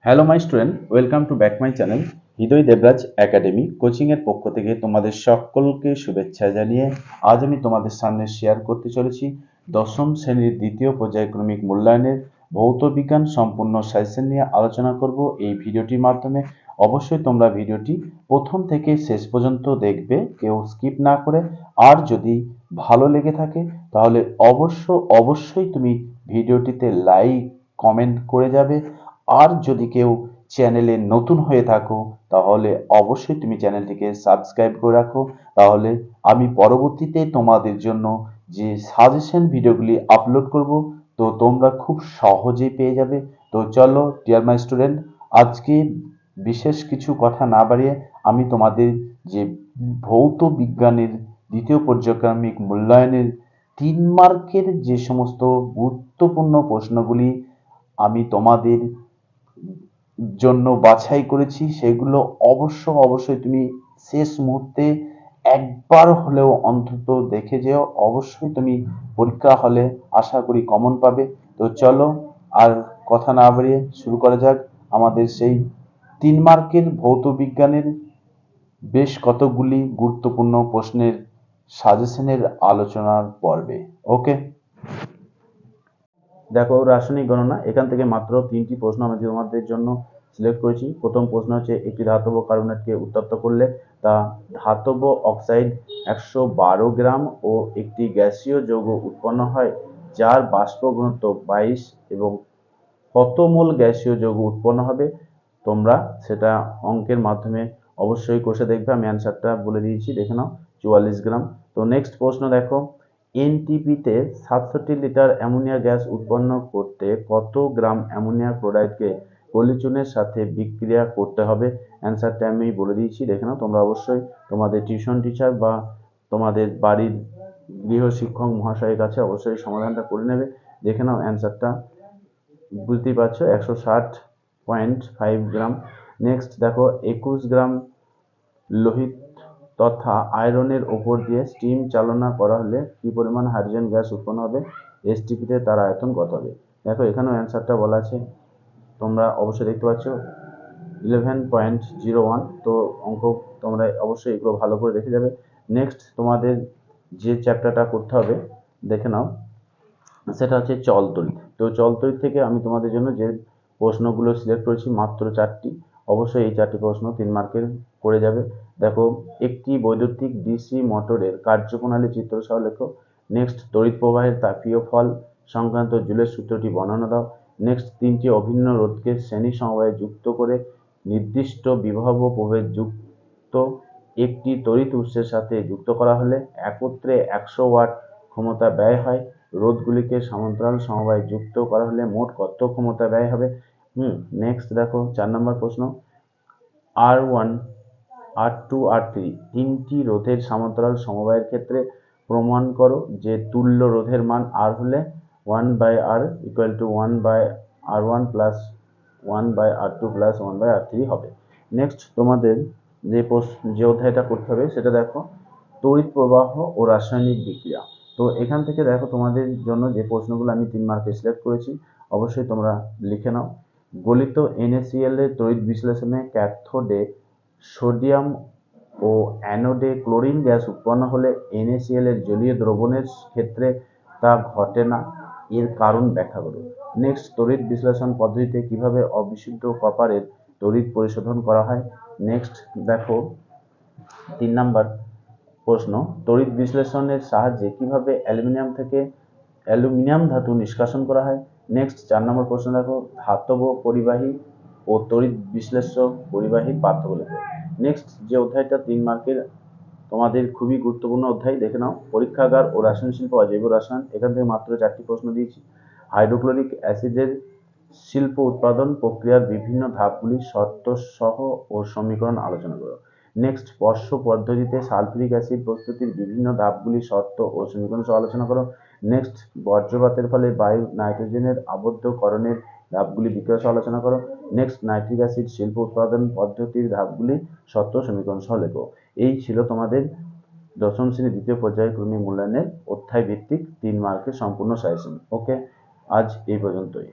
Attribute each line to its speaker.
Speaker 1: Hello my student, welcome to back my channel Hriday Debraj Academy coaching এর পক্ষ থেকে তোমাদের সকলকে শুভেচ্ছা জানিয়ে আজ আমি তোমাদের সামনে শেয়ার করতে চলেছি দশম শ্রেণীর দ্বিতীয় পর্যায়ক্রমিক মূল্যায়নের ভৌত বিজ্ঞান সম্পূর্ণ সাজেশন নিয়ে আলোচনা করব এই ভিডিওটির মাধ্যমে। অবশ্যই তোমরা ভিডিওটি প্রথম থেকে শেষ পর্যন্ত দেখবে, কেউ স্কিপ না করে। আর যদি ভালো লেগে থাকে তাহলে অবশ্যই তুমি ভিডিওটিতে লাইক কমেন্ট করে যাবে। আর যদি কেউ চ্যানেলে নতুন হয়ে থাকো তাহলে অবশ্যই তুমি চ্যানেলটিকে সাবস্ক্রাইব করে রাখো, তাহলে আমি পরবর্তীতে তোমাদের জন্য যে সাজেশন ভিডিওগুলি আপলোড করব তো তোমরা খুব সহজেই পেয়ে যাবে। তো চলো ডিয়ার মাই স্টুডেন্ট, আজকে বিশেষ কিছু কথা না বাড়িয়ে আমি তোমাদের যে ভৌত বিজ্ঞানের দ্বিতীয় পর্যায়ক্রমিক মূল্যায়নের 3 মার্কের যে সমস্ত গুরুত্বপূর্ণ প্রশ্নগুলি আমি তোমাদের জন্য বাছাই করেছি সেগুলো অবশ্যই তুমি শেষ মুহূর্তে একবার হলেও অন্তত দেখে যেও। অবশ্যই তুমি পরীক্ষা হলে আশা করি কমন পাবে। তো চলো আর কথা না বাড়িয়ে শুরু করা যাক আমাদের সেই 3 মার্কের ভৌত বিজ্ঞানের বেশ কতগুলি গুরুত্বপূর্ণ প্রশ্নের সাজেশনের আলোচনার পর্বে। ওকে, দেখো রাসায়নিক গণনা, এখান থেকে মাত্র 3টি প্রশ্ন আমি তোমাদের জন্য সিলেক্ট করেছি। প্রথম প্রশ্ন হচ্ছে, একটি ধাতব কার্বনেটকে উত্তপ্ত করলে তা ধাতব অক্সাইড 112 গ্রাম ও একটি গ্যাসীয় যৌগ উৎপন্ন হয় যার বাষ্প ঘনত্ব 22 এবং কত মোল গ্যাসীয় যৌগ উৎপন্ন হবে? তোমরা সেটা অঙ্কের মাধ্যমে অবশ্যই কষে দেখবে, আমি অ্যান্সারটা বলে দিয়েছি, দেখে নাও 44 গ্রাম। তো নেক্সট প্রশ্ন দেখো, এনটিপিতে 67 লিটার অ্যামোনিয়া গ্যাস উৎপন্ন করতে কত গ্রাম অ্যামোনিয়া ক্লোরাইডকে পলিচুনের সাথে বিক্রিয়া করতে হবে? অ্যান্সারটা আমি বলে দিয়েছি, দেখে নাও। তোমরা অবশ্যই তোমাদের টিউশন টিচার বা তোমাদের বাড়ির গৃহ শিক্ষক মহাশয়ের কাছে অবশ্যই সমাধানটা করে নেবে, দেখে নাও অ্যান্সারটা বুঝতেই পারছো 160.5 গ্রাম। নেক্সট দেখো, 21 গ্রাম লোহিত তথা আয়রনের ওপর দিয়ে স্টিম চালনা করা হলে কি পরিমাণ হাইড্রোজেন গ্যাস উৎপন্ন হবে? এসটিপিতে তার আয়তন কত হবে? দেখো এখানেও অ্যান্সারটা বলা আছে, তোমরা অবশ্যই দেখতে পাচ্ছ 11.01। তো অঙ্ক তোমরা অবশ্যই এগুলো ভালো করে দেখে যাবে। নেক্সট তোমাদের যে চ্যাপ্টারটা করতে হবে দেখে নাও, সেটা হচ্ছে চলতড়িৎ। তো চলতড়িৎ থেকে আমি তোমাদের জন্য যে প্রশ্নগুলো সিলেক্ট করেছি মাত্র 4টি, অবশ্যই এই 4টি প্রশ্ন 3 মার্কের করে যাবে। দেখো, একটি বৈদ্যুতিক ডিসি মোটরের কার্যপ্রণালী চিত্র সহ লেখো। নেক্সট, তড়িৎ প্রবাহের তাপীয় ফল সংক্রান্ত জুলের সূত্রটি বর্ণনা দাও। নেক্সট, 3টি অভিন্ন রোধকে শ্রেণী সমবায়ে যুক্ত করে নির্দিষ্ট বিভব প্রভেদ যুক্ত একটি তড়িৎ উৎসের সাথে যুক্ত করা হলে একত্রে 100 ওয়াট ক্ষমতা ব্যয় হয়। রোধগুলিকে সমান্তরাল সমবায়ে যুক্ত করা হলে মোট কত ক্ষমতা ব্যয় হবে? নেক্সট দেখো 4 নম্বর প্রশ্ন, R1, R2, R3 তিনটি রোধের সমান্তরাল সমবায়ের ক্ষেত্রে প্রমাণ করো যে তুল্য রোধের মান R হলে 1/R equal to 1/R1 plus 1/R2 plus 1/R3 হবে। নেক্সট তোমাদের যে অধ্যায়টা করতে হবে সেটা দেখো, তড়িৎ প্রবাহ ও রাসায়নিক বিক্রিয়া। তো এখান থেকে দেখো তোমাদের জন্য যে প্রশ্নগুলো আমি 3 মার্কে সিলেক্ট করেছি অবশ্যই তোমরা লিখে নাও। গলিত NaCl এর তড়িৎ বিশ্লেষণে ক্যাথোডে সোডিয়াম ও অ্যানোডে ক্লোরিন গ্যাস উৎপন্ন হলে NaCl এর জলীয় দ্রবণের ক্ষেত্রে তা ঘটে না, এর কারণ ব্যাখ্যা করো। নেক্সট, তড়িৎ বিশ্লেষণ পদ্ধতিতে কিভাবে অবিশুদ্ধ কপারের তড়িৎ পরিশোধন করা হয়? নেক্সট দেখো 3 নাম্বার প্রশ্ন, তড়িৎ বিশ্লেষণের সাহায্যে কিভাবে অ্যালুমিনিয়াম থেকে অ্যালুমিনিয়াম ধাতু নিষ্কাশন করা হয়? নেক্সট 4 নম্বর প্রশ্ন দেখো, ধাতব পরিবাহী ও তড়িৎ বিশ্লেষ্য পরিবাহীর পার্থক্য লেখো। নেক্সট যে অধ্যায়টা 3 মার্কের তোমাদের খুবই গুরুত্বপূর্ণ অধ্যায়, দেখে নাও, পরীক্ষাগার ও রসায়ন শিল্প ও জৈব রসায়ন। এখান থেকে মাত্র 4টি প্রশ্ন দিয়েছি। হাইড্রোক্লোরিক অ্যাসিডের শিল্প উৎপাদন প্রক্রিয়ার বিভিন্ন ধাপগুলির শর্ত সহ ও সমীকরণ আলোচনা করো। নেক্সট, স্পর্শ পদ্ধতিতে সালফিউরিক অ্যাসিড প্রস্তুতির বিভিন্ন ধাপগুলির শর্ত ও সমীকরণ সহ আলোচনা করো। নেক্সট, বজ্রপাতের ফলে বায়ু নাইট্রোজেনের আবদ্ধকরণের ধাপগুলি বিক্রিয়া সহ আলোচনা করো। নেক্সট, নাইট্রিক অ্যাসিড শিল্প উৎপাদন পদ্ধতির ধাপগুলি শর্ত সমীকরণ সহ লেখো। এই ছিল তোমাদের দশম শ্রেণী দ্বিতীয় পর্যায়ক্রমিক মূল্যায়নের অধ্যায় ভিত্তিক 3 মার্কের সম্পূর্ণ সাজেশন। ওকে, আজ এই পর্যন্তই।